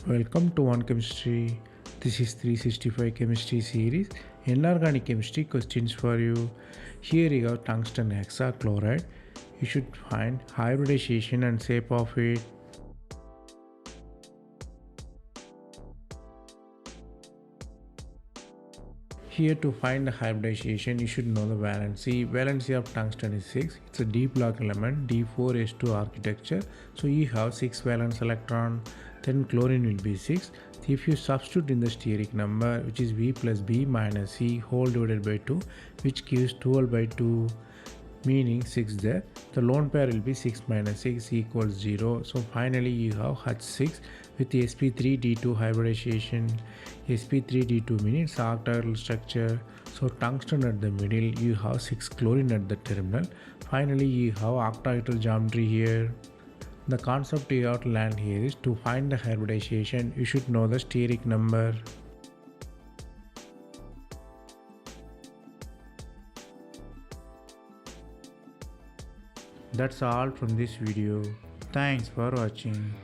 Welcome to One Chemistry. This is 365 Chemistry series. Inorganic chemistry questions for you. Here you have tungsten hexachloride. You should find hybridization and shape of it. Here to find the hybridization, you should know the valency. Valency of tungsten is 6. It's a d block element, d4s2 architecture. So you have 6 valence electron. Then chlorine will be 6. If you substitute in the steric number, which is V plus B minus C whole divided by 2, which gives 12 by 2, meaning 6 there. The lone pair will be 6 minus 6 equals 0. So finally you have H6 with the sp3d2 hybridization. sp3d2 means octahedral structure. So tungsten at the middle, you have 6 chlorine at the terminal. Finally you have octahedral geometry here. The concept you have to learn here is to find the hybridization, you should know the steric number. That's all from this video. Thanks for watching.